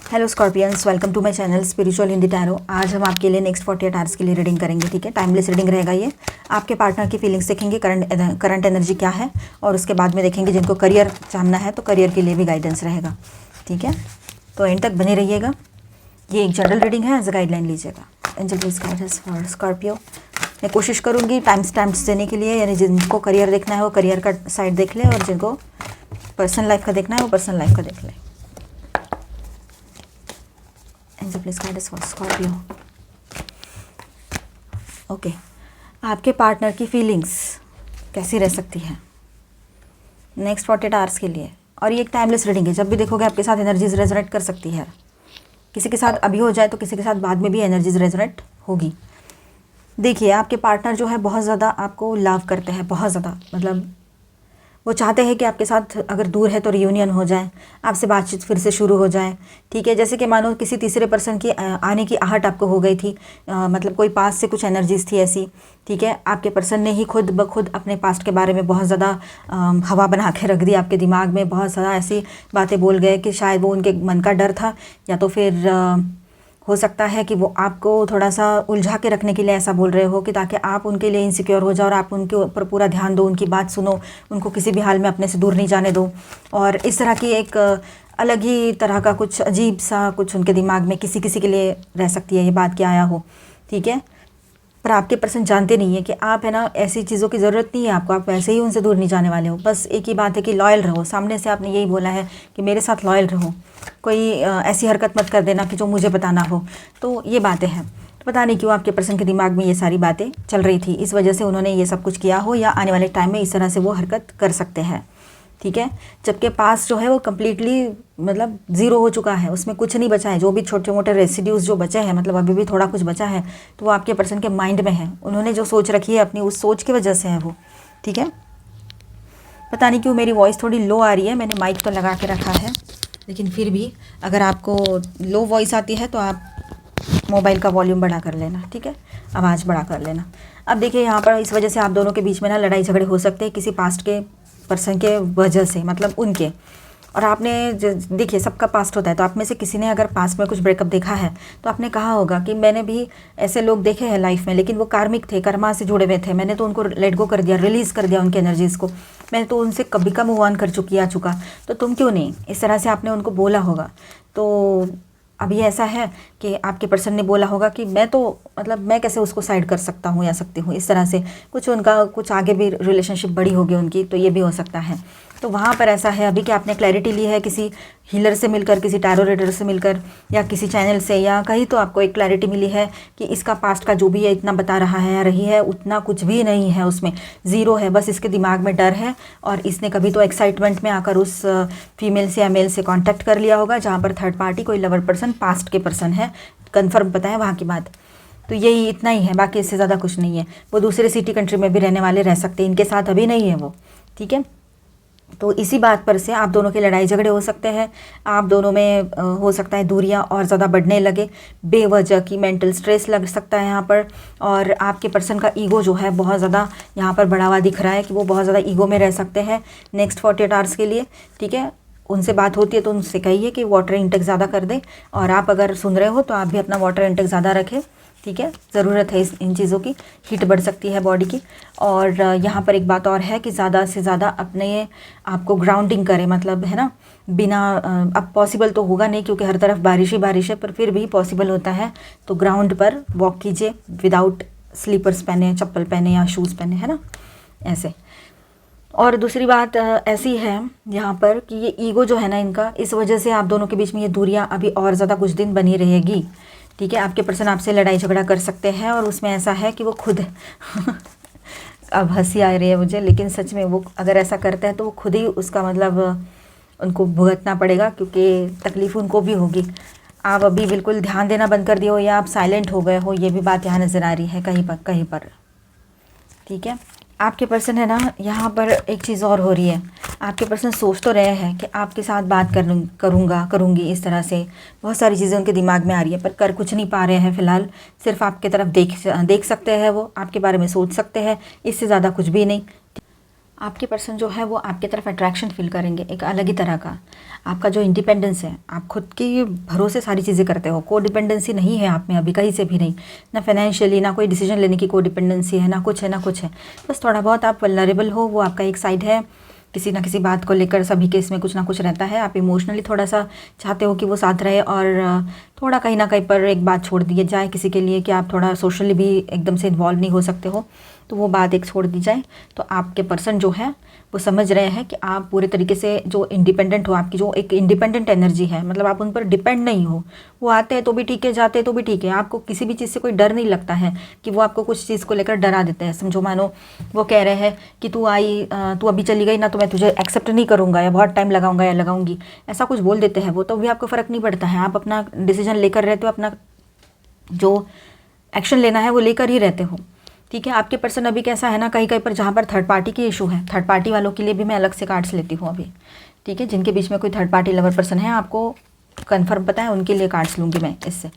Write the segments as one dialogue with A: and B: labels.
A: Hello scorpions, welcome to my channel spiritual Hindi tarot. आज हम आपके लिए नेक्स्ट 48 आवर्स के लिए रीडिंग करेंगे। ठीक है, टाइमलेस रीडिंग रहेगा ये। आपके पार्टनर की फीलिंग्स देखेंगे, करंट एनर्जी क्या है, और उसके बाद में देखेंगे जिनको करियर जानना है तो करियर के लिए भी गाइडेंस रहेगा। ठीक है, तो एंड तक बने रहिएगा। ये एक जनरल रीडिंग है, एज अ गाइडलाइन लीजिएगा। Angel please guide us for Scorpio. मैं कोशिश करूँगी टाइम स्टैम्प्स देने के लिए, यानी जिनको करियर देखना है वो करियर का साइड देख ले, और जिनको पर्सनल लाइफ का देखना है वो पर्सनल लाइफ का देख ले। Angel please guide us for Scorpio. Okay, आपके पार्टनर की फीलिंग्स कैसी रह सकती है नेक्स्ट 48 आवर्स के लिए। और ये एक टाइमलेस रीडिंग है, जब भी देखोगे आपके साथ एनर्जीज रेजोनेट कर सकती है। किसी के साथ अभी हो जाए तो किसी के साथ बाद में भी एनर्जीज रेजोनेट होगी। देखिए, आपके पार्टनर जो है बहुत ज़्यादा आपको लव करते हैं, बहुत ज़्यादा, मतलब वो चाहते हैं कि आपके साथ अगर दूर है तो रियूनियन हो जाए, आपसे बातचीत फिर से शुरू हो जाए। ठीक है, जैसे कि मानो किसी तीसरे पर्सन की आने की आहट आपको हो गई थी, मतलब कोई पास से कुछ एनर्जीज थी ऐसी। ठीक है, आपके पर्सन ने ही खुद ब खुद अपने पास्ट के बारे में बहुत ज़्यादा हवा बना के रख दी आपके दिमाग में। बहुत ज़्यादा ऐसी बातें बोल गए कि शायद वो उनके मन का डर था, या तो फिर हो सकता है कि वो आपको थोड़ा सा उलझा के रखने के लिए ऐसा बोल रहे हो कि ताकि आप उनके लिए इनसिक्योर हो जाओ और आप उनके ऊपर पूरा ध्यान दो, उनकी बात सुनो, उनको किसी भी हाल में अपने से दूर नहीं जाने दो। और इस तरह की एक अलग ही तरह का कुछ अजीब सा कुछ उनके दिमाग में किसी किसी के लिए रह सकती है ये बात कि आया हो। ठीक है, पर आपके पर्सन जानते नहीं है कि आप है ना, ऐसी चीज़ों की ज़रूरत नहीं है आपको, आप वैसे ही उनसे दूर नहीं जाने वाले हो। बस एक ही बात है कि लॉयल रहो। सामने से आपने यही बोला है कि मेरे साथ लॉयल रहो, कोई ऐसी हरकत मत कर देना कि जो मुझे बताना हो। तो ये बातें हैं। तो पता नहीं क्यों आपके पर्सन के दिमाग में ये सारी बातें चल रही थी, इस वजह से उन्होंने ये सब कुछ किया हो, या आने वाले टाइम में इस तरह से वो हरकत कर सकते हैं। ठीक है, जबकि पास जो है वो कम्प्लीटली मतलब ज़ीरो हो चुका है, उसमें कुछ नहीं बचा है। जो भी छोटे मोटे रेसिड्यूज जो बचे हैं, मतलब अभी भी थोड़ा कुछ बचा है, तो वो आपके पर्सन के माइंड में है। उन्होंने जो सोच रखी है अपनी, उस सोच की वजह से है वो। ठीक है, पता नहीं क्यों मेरी वॉइस थोड़ी लो आ रही है, मैंने माइक तो लगा के रखा है, लेकिन फिर भी अगर आपको लो वॉइस आती है तो आप मोबाइल का वॉल्यूम बढ़ा कर लेना। ठीक है, आवाज़ बढ़ा कर लेना। अब देखिए, यहाँ पर इस वजह से आप दोनों के बीच में ना लड़ाई झगड़े हो सकते हैं किसी पास्ट के पर्सन के वजह से, मतलब उनके। और आपने देखिए, सबका पास्ट होता है, तो आप में से किसी ने अगर पास्ट में कुछ ब्रेकअप देखा है तो आपने कहा होगा कि मैंने भी ऐसे लोग देखे हैं लाइफ में, लेकिन वो कार्मिक थे, कर्मा से जुड़े हुए थे, मैंने तो उनको लेट गो कर दिया, रिलीज़ कर दिया उनकी एनर्जीज़ को, मैंने तो उनसे कभी का मूव ऑन कर चुका, तो तुम क्यों नहीं, इस तरह से आपने उनको बोला होगा। तो अभी ऐसा है कि आपके पर्सन ने बोला होगा कि मैं तो मतलब मैं कैसे उसको साइड कर सकता हूँ या सकती हूँ, इस तरह से कुछ उनका कुछ आगे भी रिलेशनशिप बड़ी होगी उनकी, तो ये भी हो सकता है। तो वहाँ पर ऐसा है अभी कि आपने क्लैरिटी ली है किसी हीलर से मिलकर, किसी टैरो रीडर से मिलकर, या किसी चैनल से, या कहीं तो आपको एक क्लैरिटी मिली है कि इसका पास्ट का जो भी है इतना बता रहा है या रही है, उतना कुछ भी नहीं है, उसमें ज़ीरो है। बस इसके दिमाग में डर है, और इसने कभी तो एक्साइटमेंट में आकर उस फीमेल से या मेल से कॉन्टैक्ट कर लिया होगा, जहाँ पर थर्ड पार्टी कोई लवर पर्सन पास्ट के पर्सन है, कन्फर्म पता है वहाँ की बात। तो यही इतना ही है, बाकी इससे ज़्यादा कुछ नहीं है। वो दूसरे सिटी कंट्री में भी रहने वाले रह सकते हैं, इनके साथ अभी नहीं है वो। ठीक है, तो इसी बात पर से आप दोनों के लड़ाई झगड़े हो सकते हैं, आप दोनों में हो सकता है दूरियां और ज़्यादा बढ़ने लगे, बेवजह की मेंटल स्ट्रेस लग सकता है यहाँ पर। और आपके पर्सन का ईगो जो है बहुत ज़्यादा यहाँ पर बढ़ा हुआ दिख रहा है कि वो बहुत ज़्यादा ईगो में रह सकते हैं नेक्स्ट 48 आवर्स के लिए। ठीक है, उनसे बात होती है तो उनसे कहिए कि वाटर इंटेक ज़्यादा कर दें, और आप अगर सुन रहे हो तो आप भी अपना वाटर इंटेक ज़्यादा रखें। ठीक है, ज़रूरत है इन चीज़ों की, हीट बढ़ सकती है बॉडी की। और यहाँ पर एक बात और है कि ज़्यादा से ज़्यादा अपने आपको ग्राउंडिंग करें, मतलब है ना, बिना अब पॉसिबल तो होगा नहीं क्योंकि हर तरफ बारिश ही बारिश है, पर फिर भी पॉसिबल होता है तो ग्राउंड पर वॉक कीजिए विदाउट स्लीपर्स पहने, चप्पल पहने या शूज़ पहने, है ना, ऐसे। और दूसरी बात ऐसी है यहाँ पर कि ये ईगो जो है ना इनका, इस वजह से आप दोनों के बीच में ये दूरियाँ अभी और ज़्यादा कुछ दिन बनी रहेगी। ठीक है, आपके पर्सन आपसे लड़ाई झगड़ा कर सकते हैं, और उसमें ऐसा है कि वो खुद अब हंसी आ रही है मुझे, लेकिन सच में वो अगर ऐसा करते हैं तो वो खुद ही उसका मतलब उनको भुगतना पड़ेगा, क्योंकि तकलीफ़ उनको भी होगी। आप अभी बिल्कुल ध्यान देना बंद कर दिए हो, या आप साइलेंट हो गए हो, ये भी बात यहाँ नज़र आ रही है कहीं पर। ठीक है, आपके पर्सन है ना, यहाँ पर एक चीज़ और हो रही है, आपके पर्सन सोच तो रहे हैं कि आपके साथ बात करूँगी इस तरह से, बहुत सारी चीज़ें उनके दिमाग में आ रही है, पर कर कुछ नहीं पा रहे हैं फ़िलहाल। सिर्फ आपकी तरफ देख सकते हैं, वो आपके बारे में सोच सकते हैं, इससे ज़्यादा कुछ भी नहीं। आपके पर्सन जो है वो आपकी तरफ अट्रैक्शन फील करेंगे, एक अलग ही तरह का। आपका जो इंडिपेंडेंस है, आप खुद के भरोसे सारी चीज़ें करते हो, को डिपेंडेंसी नहीं है आप में अभी कहीं से भी नहीं, ना फाइनेंशियली, ना कोई डिसीजन लेने की को डिपेंडेंसी है, ना कुछ है ना कुछ है। बस थोड़ा बहुत आप वल्नरेबल हो, वो आपका एक साइड है। किसी ना किसी बात को लेकर सभी के इसमें कुछ ना कुछ रहता है। आप इमोशनली थोड़ा सा चाहते हो कि वो साथ रहे, और थोड़ा कहीं ना कहीं पर एक बात छोड़ दी जाए किसी के लिए कि आप थोड़ा सोशली भी एकदम से इन्वॉल्व नहीं हो सकते हो, तो वो बात एक छोड़ दी जाए। तो आपके पर्सन जो है वो समझ रहे हैं कि आप पूरे तरीके से जो इंडिपेंडेंट हो, आपकी जो एक इंडिपेंडेंट एनर्जी है, मतलब आप उन पर डिपेंड नहीं हो। वो आते हैं तो भी ठीक है, जाते हैं तो भी ठीक है, आपको किसी भी चीज़ से कोई डर नहीं लगता है कि वो आपको कुछ चीज़ को लेकर डरा देते हैं। समझो मानो वो कह रहे हैं कि तू अभी चली गई ना, तो मैं तुझे एक्सेप्ट नहीं करूँगा, या बहुत टाइम लगाऊंगा या लगाऊंगी, ऐसा कुछ बोल देते हैं वो, तो भी आपको फ़र्क नहीं पड़ता है। आप अपना डिसीजन लेकर रहते हो, अपना जो एक्शन लेना है वो लेकर ही रहते हो। ठीक है, आपके पर्सन अभी कैसा है ना, कहीं कहीं पर जहाँ पर थर्ड पार्टी की इशू है, थर्ड पार्टी वालों के लिए भी मैं अलग से कार्ड्स लेती हूँ अभी। ठीक है, जिनके बीच में कोई थर्ड पार्टी लवर पर्सन है, आपको कंफर्म पता है, उनके लिए कार्ड्स लूँगी मैं इससे।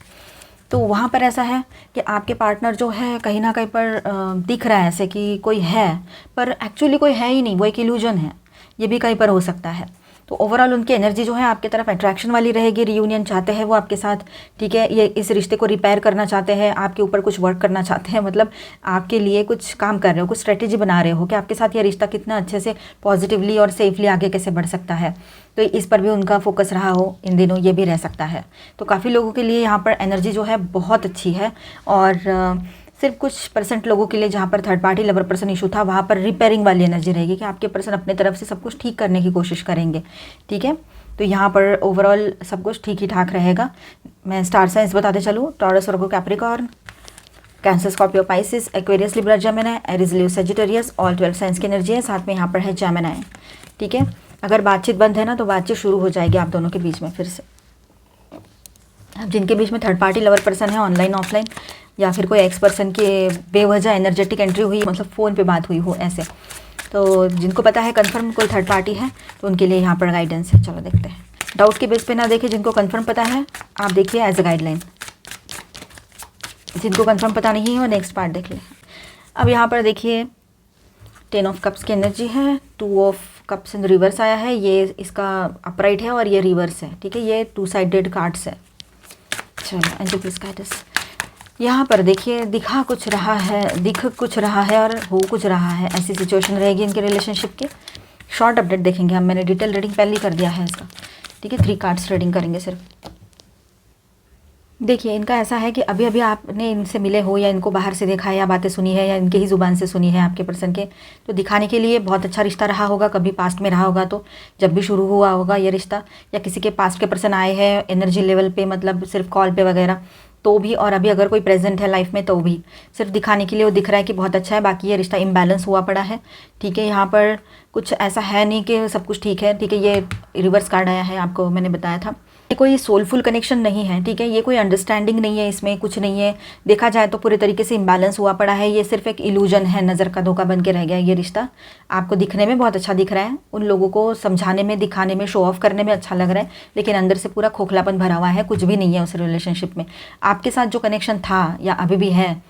A: तो वहाँ पर ऐसा है कि आपके पार्टनर जो है कहीं ना कहीं पर दिख रहा है ऐसे कि कोई है, पर एक्चुअली कोई है ही नहीं, वो एक इल्यूजन है, ये भी कहीं पर हो सकता है। तो ओवरऑल उनकी एनर्जी जो है आपकी तरफ अट्रैक्शन वाली रहेगी, रियूनियन चाहते हैं वो आपके साथ। ठीक है, ये इस रिश्ते को रिपेयर करना चाहते हैं, आपके ऊपर कुछ वर्क करना चाहते हैं, मतलब आपके लिए कुछ काम कर रहे हो, कुछ स्ट्रेटेजी बना रहे हो कि आपके साथ ये रिश्ता कितना अच्छे से पॉजिटिवली और सेफली आगे कैसे बढ़ सकता है। तो इस पर भी उनका फोकस रहा हो इन दिनों, ये भी रह सकता है। तो काफ़ी लोगों के लिए यहाँ पर एनर्जी जो है बहुत अच्छी है, और सिर्फ कुछ परसेंट लोगों के लिए जहाँ पर third party lover person issue था, वहाँ पर रिपेयरिंग वाली एनर्जी रहेगी कि आपके पर्सन अपने तरफ से सब कुछ ठीक करने की कोशिश करेंगे। ठीक है, तो यहाँ पर ओवरऑल सब कुछ ठीक ही ठाक रहेगा। मैं स्टार साइंस बताते चलूँ, Taurus, Virgo, Capricorn, Cancer, Scorpio, Pisces, Aquarius, Libra, Gemini, Aries, Leo, Sagittarius, all 12 signs की एनर्जी है। साथ में यहाँ पर है जेमिनी। ठीक है, अगर बातचीत बंद है ना, तो बातचीत शुरू हो जाएगी आप दोनों के बीच में फिर से। अब जिनके बीच में थर्ड पार्टी लवर पर्सन है, ऑनलाइन ऑफलाइन, या फिर कोई एक्स पर्सन की बेवजह एनर्जेटिक एंट्री हुई, मतलब फ़ोन पे बात हुई हो ऐसे, तो जिनको पता है कंफर्म कोई थर्ड पार्टी है, तो उनके लिए यहाँ पर गाइडेंस है। चलो देखते हैं, डाउट के बेस पे ना देखिए, जिनको कंफर्म पता है आप देखिए एज अ गाइडलाइन, जिनको कंफर्म पता नहीं है वो नेक्स्ट पार्ट देख लें। अब यहाँ पर देखिए 10 ऑफ कप्स की एनर्जी है, 2 ऑफ कप्स इन रिवर्स आया है, ये इसका अपराइट है और ये रिवर्स है। ठीक है, ये 2 साइडेड कार्ड्स है। चलो एंजल प्लीज गाइड अस। यहाँ पर देखिए दिख कुछ रहा है और हो कुछ रहा है, ऐसी सिचुएशन रहेगी इनके रिलेशनशिप के। शॉर्ट अपडेट देखेंगे हम, मैंने डिटेल रीडिंग पहले ही कर दिया है इसका। ठीक है, 3 कार्ड्स रीडिंग करेंगे सिर्फ। देखिए इनका ऐसा है कि अभी अभी आपने इनसे मिले हो, या इनको बाहर से देखा है, या बातें सुनी है, या इनके ही ज़ुबान से सुनी है आपके पर्सन के, तो दिखाने के लिए बहुत अच्छा रिश्ता रहा होगा, कभी पास्ट में रहा होगा, तो जब भी शुरू हुआ होगा ये रिश्ता, या किसी के पास्ट के पर्सन आए हैं एनर्जी लेवल पे, मतलब सिर्फ कॉल पे वगैरह, तो भी, और अभी अगर कोई प्रेजेंट है लाइफ में तो भी सिर्फ दिखाने के लिए वो दिख रहा है कि बहुत अच्छा है, बाकी ये रिश्ता इम्बैलेंस हुआ पड़ा है। ठीक है, यहाँ पर कुछ ऐसा है नहीं कि सब कुछ ठीक है। ठीक है, ये रिवर्स कार्ड आया है, आपको मैंने बताया था, ये कोई सोलफुल कनेक्शन नहीं है। ठीक है, ये कोई अंडरस्टैंडिंग नहीं है, इसमें कुछ नहीं है, देखा जाए तो पूरे तरीके से इम्बैलेंस हुआ पड़ा है। ये सिर्फ एक इल्यूजन है, नज़र का धोखा बन के रह गया ये रिश्ता। आपको दिखने में बहुत अच्छा दिख रहा है, उन लोगों को समझाने में, दिखाने में, शो ऑफ करने में अच्छा लग रहा है, लेकिन अंदर से पूरा खोखलापन भरा हुआ है, कुछ भी नहीं है उस रिलेशनशिप में। आपके साथ जो कनेक्शन था या अभी भी है,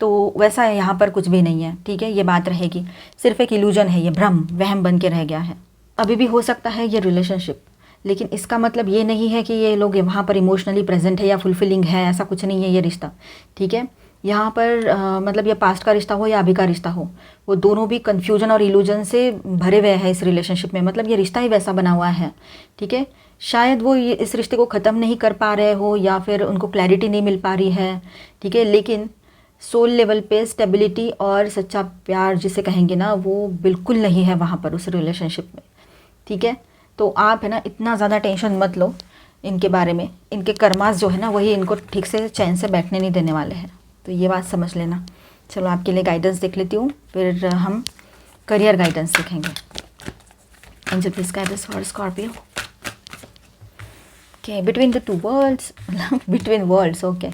A: तो वैसा यहाँ पर कुछ भी नहीं है। ठीक है, ये बात रहेगी, सिर्फ एक इल्यूजन है, ये भ्रम वहम बन के रह गया है। अभी भी हो सकता है ये रिलेशनशिप, लेकिन इसका मतलब ये नहीं है कि ये लोग वहाँ पर इमोशनली प्रेजेंट है या फुलफिलिंग है, ऐसा कुछ नहीं है ये रिश्ता। ठीक है, यहाँ पर मतलब ये पास्ट का रिश्ता हो या अभी का रिश्ता हो, वो दोनों भी कन्फ्यूजन और इल्यूजन से भरे हुए हैं इस रिलेशनशिप में, मतलब ये रिश्ता ही वैसा बना हुआ है। ठीक है, शायद वो ये इस रिश्ते को ख़त्म नहीं कर पा रहे हो, या फिर उनको क्लैरिटी नहीं मिल पा रही है। ठीक है, लेकिन सोल लेवल पे स्टेबिलिटी और सच्चा प्यार जिसे कहेंगे ना, वो बिल्कुल नहीं है वहाँ पर उस रिलेशनशिप में। ठीक है, तो आप है ना इतना ज़्यादा टेंशन मत लो इनके बारे में, इनके कर्मास जो है ना वही इनको ठीक से चैन से बैठने नहीं देने वाले हैं, तो ये बात समझ लेना। चलो आपके लिए गाइडेंस देख लेती हूँ, फिर हम करियर गाइडेंस देखेंगे। Angel please guide us for Scorpio. Okay, between the two worlds, between worlds, okay,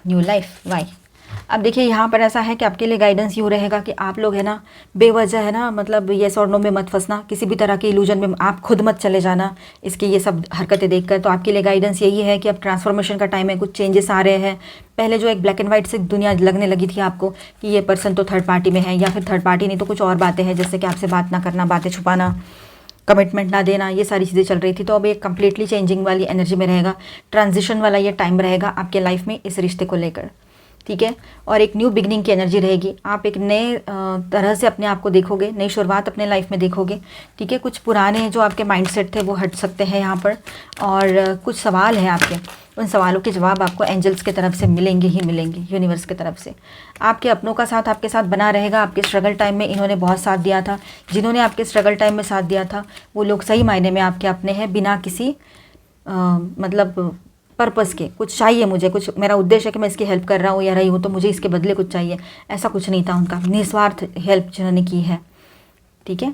A: new life, why? अब देखिए यहाँ पर ऐसा है कि आपके लिए गाइडेंस यूँ रहेगा कि आप लोग है ना बेवजह है ना, मतलब येस और नो में मत फंसना, किसी भी तरह के इल्यूजन में आप खुद मत चले जाना इसकी ये सब हरकतें देखकर। तो आपके लिए गाइडेंस यही है कि अब ट्रांसफॉर्मेशन का टाइम है, कुछ चेंजेस आ रहे हैं। पहले जो एक ब्लैक एंड वाइट से दुनिया लगने लगी थी आपको कि ये पर्सन तो थर्ड पार्टी में है, या फिर थर्ड पार्टी नहीं तो कुछ और बातें हैं, जैसे कि आपसे बात ना करना, बातें छुपाना, कमिटमेंट ना देना, ये सारी चीज़ें चल रही थी। तो अब एक कंप्लीटली चेंजिंग वाली एनर्जी में रहेगा, ट्रांजिशन वाला ये टाइम रहेगा आपके लाइफ में इस रिश्ते को लेकर, ठीक है। और एक न्यू बिगनिंग की एनर्जी रहेगी, आप एक नए तरह से अपने आप को देखोगे, नई शुरुआत अपने लाइफ में देखोगे, ठीक है। कुछ पुराने जो आपके माइंडसेट थे वो हट सकते हैं यहाँ पर, और कुछ सवाल हैं आपके, उन सवालों के जवाब आपको एंजल्स की तरफ से मिलेंगे ही मिलेंगे, यूनिवर्स की तरफ से। आपके अपनों का साथ आपके साथ बना रहेगा। आपके स्ट्रगल टाइम में इन्होंने बहुत साथ दिया था, जिन्होंने आपके स्ट्रगल टाइम में साथ दिया था वो लोग सही मायने में आपके अपने हैं, बिना किसी मतलब पर्पस के, कुछ चाहिए मुझे, कुछ मेरा उद्देश्य है कि मैं इसकी हेल्प कर रहा हूँ या रही हूँ तो मुझे इसके बदले कुछ चाहिए, ऐसा कुछ नहीं था उनका, निस्वार्थ हेल्प जिन्होंने की है, ठीक है।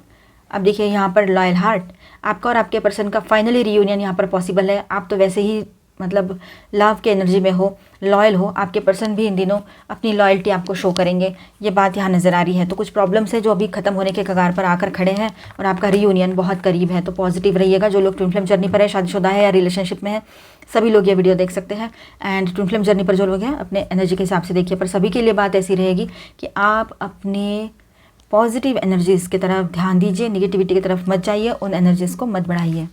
A: अब देखिए यहाँ पर लॉयल हार्ट, आपका और आपके पर्सन का फाइनली रियूनियन यहाँ पर पॉसिबल है। आप तो वैसे ही मतलब लव के एनर्जी में हो, लॉयल हो, आपके पर्सन भी इन दिनों अपनी लॉयल्टी आपको शो करेंगे, ये बात यहाँ नज़र आ रही है। तो कुछ प्रॉब्लम्स है जो अभी ख़त्म होने के कगार पर आकर खड़े हैं और आपका रीयूनियन बहुत करीब है। तो पॉजिटिव रहिएगा। जो लोग ट्विन फ्लेम जर्नी पर है, शादीशुदा है या रिलेशनशिप में है, सभी लोग ये वीडियो देख सकते हैं। एंड ट्विन फ्लेम जर्नी पर जो लोग हैं अपने एनर्जी के हिसाब से देखिए, पर सभी के लिए बात ऐसी रहेगी कि आप अपने पॉजिटिव एनर्जीज़ की तरफ ध्यान दीजिए, निगेटिविटी की तरफ मत जाइए, उन एनर्जीज़ को मत बढ़ाइए,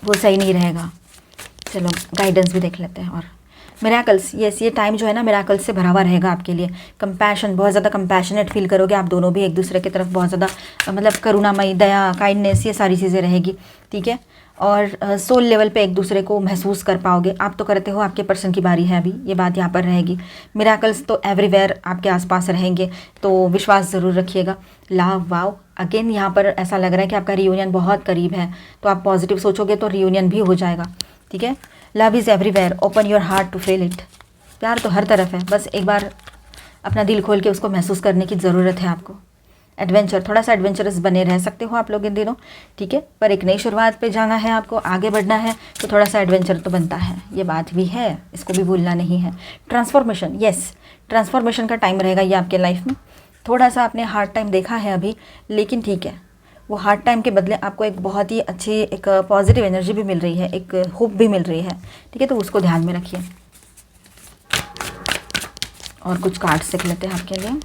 A: वो सही नहीं रहेगा। चलो गाइडेंस भी देख लेते हैं। और मिराकल्स, यस, ये टाइम जो है ना मिराकल्स से भरा हुआ रहेगा आपके लिए। कंपैशन, बहुत ज़्यादा कंपैशनेट फील करोगे आप दोनों भी एक दूसरे की तरफ, बहुत ज़्यादा मतलब करुणामयी, दया, काइंडनेस, ये सारी चीज़ें रहेगी, ठीक है। और सोल लेवल पे एक दूसरे को महसूस कर पाओगे। आप तो करते हो, आपके पर्सन की बारी है अभी, ये बात यहाँ पर रहेगी। मिराकल्स तो एवरीवेयर आपके आसपास रहेंगे, तो विश्वास ज़रूर रखिएगा। लव, वाव, अगेन यहाँ पर ऐसा लग रहा है कि आपका रियूनियन बहुत करीब है, तो आप पॉजिटिव सोचोगे तो रियूनियन भी हो जाएगा, ठीक है। Love is everywhere, open your heart to feel it. प्यार तो हर तरफ है, बस एक बार अपना दिल खोल के उसको महसूस करने की ज़रूरत है आपको। एडवेंचर, थोड़ा सा एडवेंचरस बने रह सकते हो आप लोग इन दिनों, ठीक है। पर एक नई शुरुआत पे जाना है आपको, आगे बढ़ना है, तो थोड़ा सा एडवेंचर तो बनता है, ये बात भी है, इसको भी भूलना नहीं है। ट्रांसफॉर्मेशन, यस, ट्रांसफॉर्मेशन का टाइम रहेगा ये आपके लाइफ में। थोड़ा सा आपने हार्ड टाइम देखा है अभी, लेकिन ठीक है, वो हार्ड टाइम के बदले आपको एक बहुत ही अच्छी एक पॉजिटिव एनर्जी भी मिल रही है, एक होप भी मिल रही है, ठीक है। तो उसको ध्यान में रखिए। और कुछ कार्ड्स देख लेते हैं आपके लिए।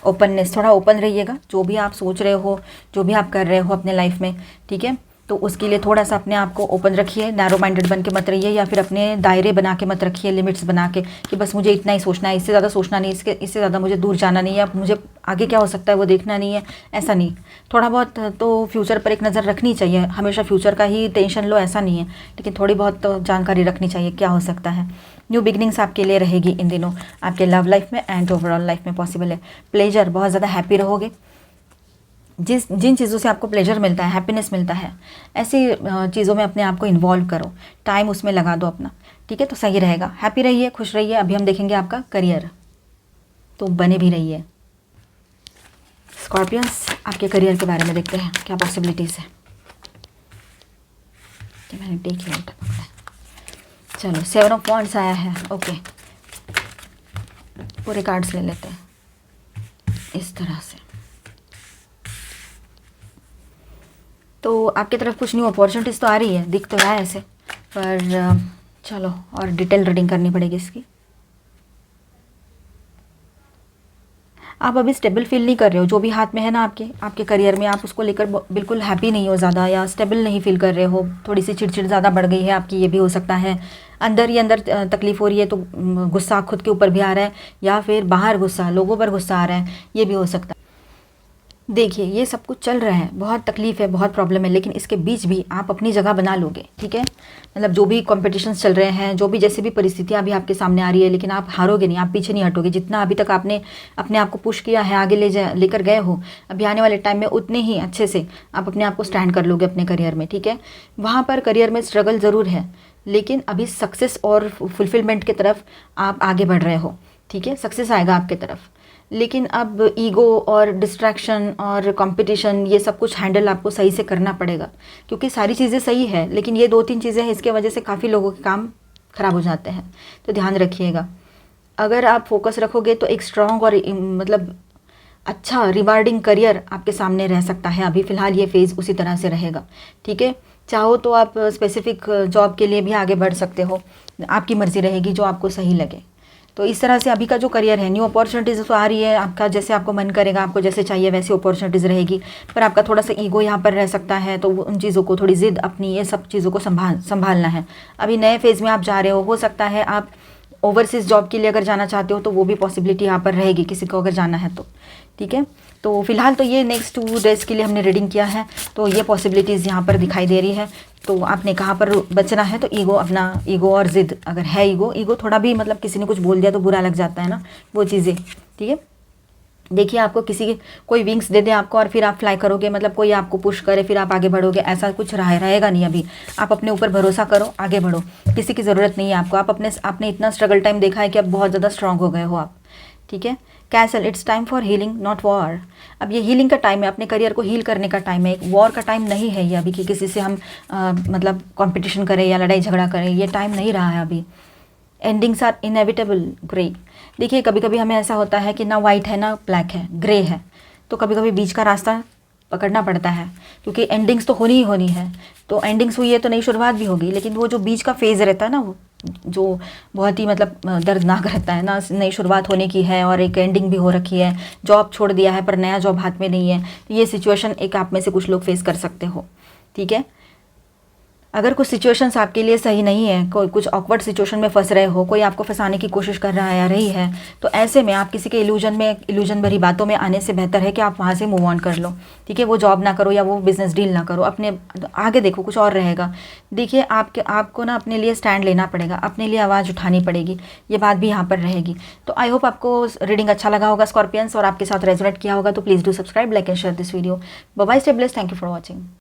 A: ओपननेस, थोड़ा ओपन रहिएगा, जो भी आप सोच रहे हो, जो भी आप कर रहे हो अपने लाइफ में, ठीक है। तो उसके लिए थोड़ा सा अपने आप को ओपन रखिए, नैरो माइंडेड बन के मत रहिए, या फिर अपने दायरे बना के मत रखिए, लिमिट्स बना के कि बस मुझे इतना ही सोचना है, इससे ज़्यादा सोचना नहीं, इससे ज़्यादा मुझे दूर जाना नहीं है, मुझे आगे क्या हो सकता है वो देखना नहीं है, ऐसा नहीं। थोड़ा बहुत तो फ्यूचर पर एक नज़र रखनी चाहिए, हमेशा फ्यूचर का ही टेंशन लो ऐसा नहीं है, लेकिन थोड़ी बहुत तो जानकारी रखनी चाहिए क्या हो सकता है। न्यू बिगनिंग्स आपके लिए रहेगी इन दिनों आपके लव लाइफ में एंड ओवरऑल लाइफ में पॉसिबल है। प्लेजर, बहुत ज़्यादा हैप्पी रहोगे, जिन चीज़ों से आपको प्लेजर मिलता है, हैप्पीनेस मिलता है, ऐसी चीज़ों में अपने आप को इन्वॉल्व करो, टाइम उसमें लगा दो अपना, ठीक है। तो सही रहेगा, हैप्पी रहिए, खुश रहिए। अभी हम देखेंगे आपका करियर, तो बने भी रहिए। स्कॉर्पियंस, आपके करियर के बारे में देखते हैं क्या पॉसिबिलिटीज़ है। मैंने देख लिया, चलो 7 ऑफ वॉन्ड्स आया है, ओके। पूरे कार्ड्स ले लेते हैं इस तरह से। तो आपकी तरफ कुछ न्यू अपॉर्चुनिटीज़ तो आ रही है, दिख तो रहा है ऐसे, पर चलो और डिटेल रीडिंग करनी पड़ेगी इसकी। आप अभी स्टेबल फील नहीं कर रहे हो, जो भी हाथ में है ना आपके करियर में, आप उसको लेकर बिल्कुल हैप्पी नहीं हो ज़्यादा, या स्टेबल नहीं फील कर रहे हो, थोड़ी सी चिड़चिड़ ज़्यादा बढ़ गई है आपकी, ये भी हो सकता है। अंदर ही अंदर तकलीफ़ हो रही है, तो गुस्सा खुद के ऊपर भी आ रहा है, या फिर बाहर गुस्सा, लोगों पर गुस्सा आ रहा है, ये भी हो सकता है। देखिए ये सब कुछ चल रहा है, बहुत तकलीफ़ है, बहुत प्रॉब्लम है, लेकिन इसके बीच भी आप अपनी जगह बना लोगे, ठीक है। मतलब जो भी कॉम्पिटिशन्स चल रहे हैं, जो भी जैसे भी परिस्थितियाँ अभी आपके सामने आ रही है, लेकिन आप हारोगे नहीं, आप पीछे नहीं हटोगे। जितना अभी तक आपने अपने आप को पुश किया है, आगे लेकर गए हो, अभी आने वाले टाइम में उतने ही अच्छे से आप अपने आप को स्टैंड कर लोगे अपने करियर में, ठीक है। वहाँ पर करियर में स्ट्रगल ज़रूर है, लेकिन अभी सक्सेस और फुलफिलमेंट की तरफ आप आगे बढ़ रहे हो, ठीक है। सक्सेस आएगा आपके तरफ, लेकिन अब ईगो और डिस्ट्रैक्शन और कंपटीशन, ये सब कुछ हैंडल आपको सही से करना पड़ेगा, क्योंकि सारी चीज़ें सही है, लेकिन ये 2-3 चीज़ें हैं, इसके वजह से काफ़ी लोगों के काम ख़राब हो जाते हैं, तो ध्यान रखिएगा। अगर आप फोकस रखोगे तो एक स्ट्रॉन्ग और मतलब अच्छा रिवार्डिंग करियर आपके सामने रह सकता है। अभी फ़िलहाल ये फेज़ उसी तरह से रहेगा, ठीक है। चाहो तो आप स्पेसिफिक जॉब के लिए भी आगे बढ़ सकते हो, आपकी मर्ज़ी रहेगी जो आपको सही लगे। तो इस तरह से अभी का जो करियर है, न्यू अपॉर्चुनिटीज़ तो आ रही है, आपका जैसे आपको मन करेगा, आपको जैसे चाहिए वैसी अपॉर्चुनिटीज़ रहेगी, पर आपका थोड़ा सा ईगो यहाँ पर रह सकता है, तो उन चीज़ों को थोड़ी ज़िद अपनी ये सब चीज़ों को संभालना है। अभी नए फेज़ में आप जा रहे हो सकता है आप ओवरसीज़ जॉब के लिए अगर जाना चाहते हो तो वो भी पॉसिबिलिटी यहाँ पर रहेगी किसी को अगर जाना है तो, ठीक है। तो फिलहाल तो ये नेक्स्ट 2 डेज़ के लिए हमने रीडिंग किया है, तो ये पॉसिबिलिटीज़ यहाँ पर दिखाई दे रही है। तो आपने कहाँ पर बचना है, तो ईगो, अपना ईगो और ज़िद अगर है, ईगो थोड़ा भी मतलब किसी ने कुछ बोल दिया तो बुरा लग जाता है ना, वो चीज़ें, ठीक है। देखिए आपको किसी कोई विंग्स दे दे आपको और फिर आप फ्लाई करोगे, मतलब कोई आपको पुश करे फिर आप आगे बढ़ोगे, ऐसा कुछ रहेगा नहीं। अभी आप अपने ऊपर भरोसा करो, आगे बढ़ो, किसी की ज़रूरत नहीं है आपको। आपने इतना स्ट्रगल टाइम देखा है कि अब बहुत ज़्यादा स्ट्रांग हो गए हो आप, ठीक है। Castle, it's time for healing not war. अब ये हीलिंग का टाइम है, अपने करियर को हील करने का टाइम है, एक वॉर का टाइम नहीं है ये अभी कि किसी से हम मतलब कंपटीशन करें या लड़ाई झगड़ा करें, ये टाइम नहीं रहा है अभी। Endings are inevitable grey. देखिए कभी कभी हमें ऐसा होता है कि ना वाइट है ना ब्लैक है, ग्रे है, तो कभी कभी बीच का रास्ता पकड़ना पड़ता है, क्योंकि एंडिंग्स तो होनी ही होनी है। तो एंडिंग्स हुई है तो नई शुरुआत भी होगी, लेकिन वो जो बीच का फेज़ रहता है ना, वो जो बहुत ही मतलब दर्दनाक रहता है ना, नई शुरुआत होने की है और एक एंडिंग भी हो रखी है, जॉब छोड़ दिया है पर नया जॉब हाथ में नहीं है, तो ये सिचुएशन एक आप में से कुछ लोग फेस कर सकते हो, ठीक है। अगर कुछ सिचुएशंस आपके लिए सही नहीं है, कोई कुछ ऑकवर्ड सिचुएशन में फंस रहे हो, कोई आपको फंसाने की कोशिश कर रहा है या रही है, तो ऐसे में आप किसी के इल्यूजन भरी बातों में आने से बेहतर है कि आप वहाँ से मूव ऑन कर लो, ठीक है। वो जॉब ना करो या वो बिजनेस डील ना करो, अपने आगे देखो, कुछ और रहेगा। देखिए आपको ना अपने लिए स्टैंड लेना पड़ेगा, अपने लिए आवाज़ उठानी पड़ेगी, ये बात भी यहाँ पर रहेगी। तो आई होप आपको रीडिंग अच्छा लगा होगा स्कॉर्पियंस, और आपके साथ रेजोनेट किया होगा, तो please do subscribe, like and share this video. Bye bye, stay blessed, thank you for watching.